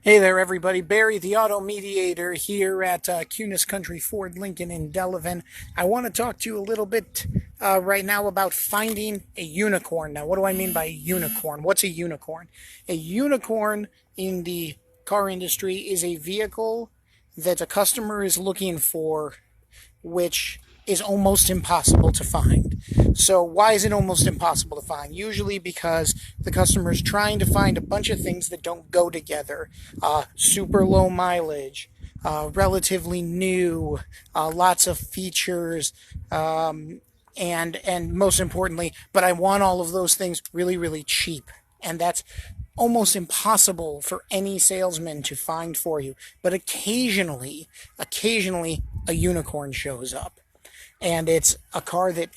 Hey there, everybody. Barry, the auto mediator here at Cunis Country Ford Lincoln in Delavan. I want to talk to you a little bit right now about finding a unicorn. Now, what do I mean by a unicorn? What's a unicorn? A unicorn in the car industry is a vehicle that a customer is looking for, which is almost impossible to find. So why is it almost impossible to find? Usually because the customer is trying to find a bunch of things that don't go together. Super low mileage, relatively new, lots of features, and most importantly, but I want all of those things really, really cheap. And that's almost impossible for any salesman to find for you. But occasionally, a unicorn shows up, and it's a car that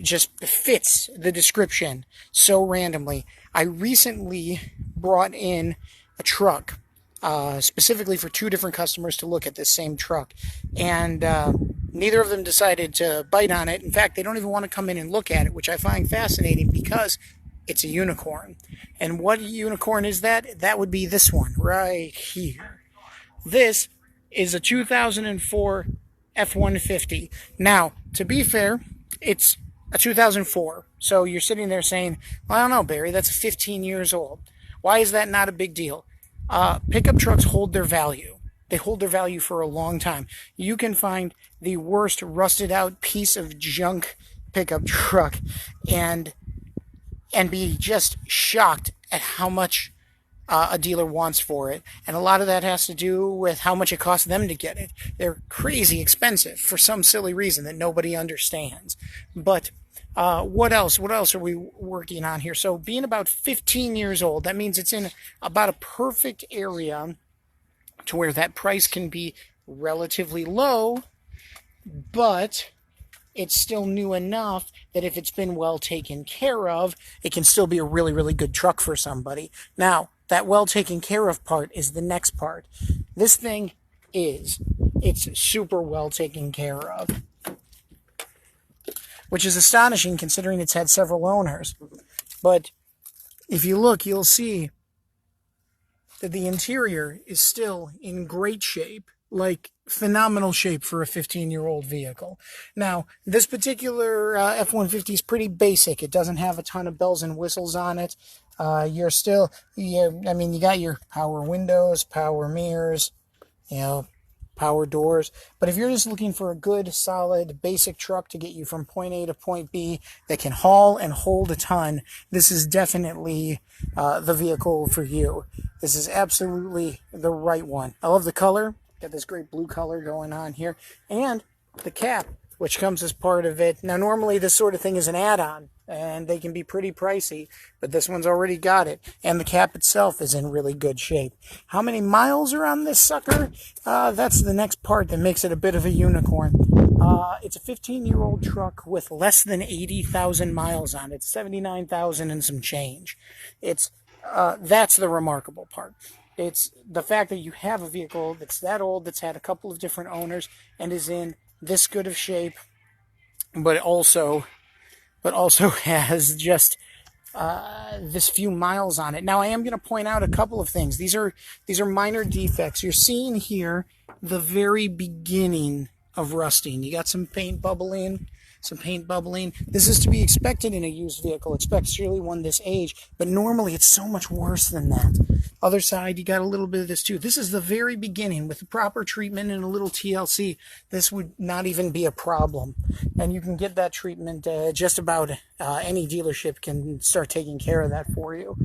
just fits the description so randomly. I recently brought in a truck specifically for two different customers to look at this same truck, and neither of them decided to bite on it. In fact, they don't even want to come in and look at it, which I find fascinating because it's a unicorn. And what unicorn is that? That would be this one right here. This is a 2004 F-150. Now, to be fair, it's a 2004. So you're sitting there saying, well, I don't know, Barry, that's 15 years old. Why is that not a big deal? Pickup trucks hold their value. They hold their value for a long time. You can find the worst rusted out piece of junk pickup truck and be just shocked at how much a dealer wants for it. And a lot of that has to do with how much it costs them to get it. They're crazy expensive for some silly reason that nobody understands. But what else? What else are we working on here? So being about 15 years old, that means it's in about a perfect area to where that price can be relatively low, but it's still new enough that if it's been well taken care of, it can still be a really, really good truck for somebody. Now, that well taken care of part is the next part. This thing it's super well taken care of, which is astonishing considering it's had several owners. But if you look, you'll see that the interior is still in great shape, like phenomenal shape for a 15-year-old vehicle. Now, this particular F-150 is pretty basic. It doesn't have a ton of bells and whistles on it. You got your power windows, power mirrors, power doors. But if you're just looking for a good, solid, basic truck to get you from point A to point B that can haul and hold a ton, this is definitely the vehicle for you. This is absolutely the right one. I love the color. Got this great blue color going on here. And the cap, which comes as part of it. Now, normally this sort of thing is an add-on, and they can be pretty pricey, but this one's already got it. And the cap itself is in really good shape. How many miles are on this sucker? That's the next part that makes it a bit of a unicorn. It's a 15-year-old truck with less than 80,000 miles on it. 79,000 and some change. That's the remarkable part. It's the fact that you have a vehicle that's that old, that's had a couple of different owners, and is in this good of shape, but also has just this few miles on it. Now, I am going to point out a couple of things. These are minor defects. You're seeing here the very beginning of rusting. You got some paint bubbling. This is to be expected in a used vehicle, especially one this age, but normally it's so much worse than that. Other side, you got a little bit of this too. This is the very beginning. With the proper treatment and a little TLC, this would not even be a problem. And you can get that treatment, just about any dealership can start taking care of that for you.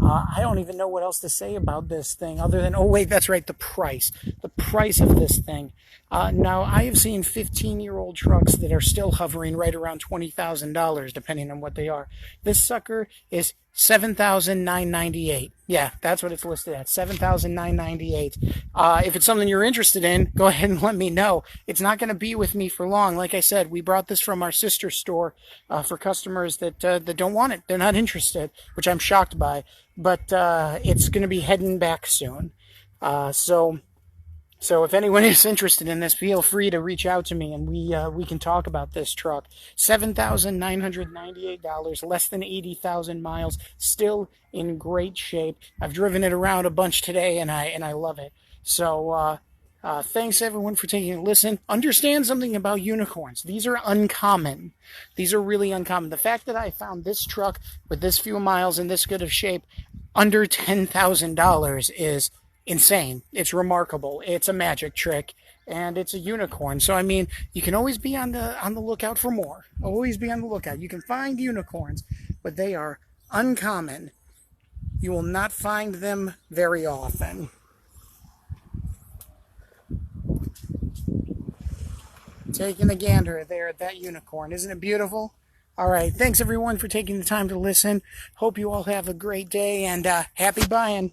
I don't even know what else to say about this thing other than, oh wait, that's right, the price. The price of this thing. Now, I have seen 15-year-old trucks that are still hovering right around $20,000, depending on what they are. This sucker is $7,998. Yeah, that's what it's listed at, $7,998. If it's something you're interested in, go ahead and let me know. It's not going to be with me for long. Like I said, we brought this from our sister store for customers that don't want it. They're not interested, which I'm shocked by. But it's going to be heading back soon. So So if anyone is interested in this, feel free to reach out to me and we can talk about this truck. $7,998, less than 80,000 miles, still in great shape. I've driven it around a bunch today and I love it. So thanks everyone for taking a listen. Understand something about unicorns. These are uncommon. These are really uncommon. The fact that I found this truck with this few miles in this good of shape under $10,000 is insane. It's remarkable. It's a magic trick, and it's a unicorn. So I mean, you can always be on the lookout for more. Always be on the lookout. You can find unicorns, but they are uncommon. You will not find them very often. Taking a gander there at that unicorn. Isn't it beautiful? All right. Thanks everyone for taking the time to listen. Hope you all have a great day, and happy buying.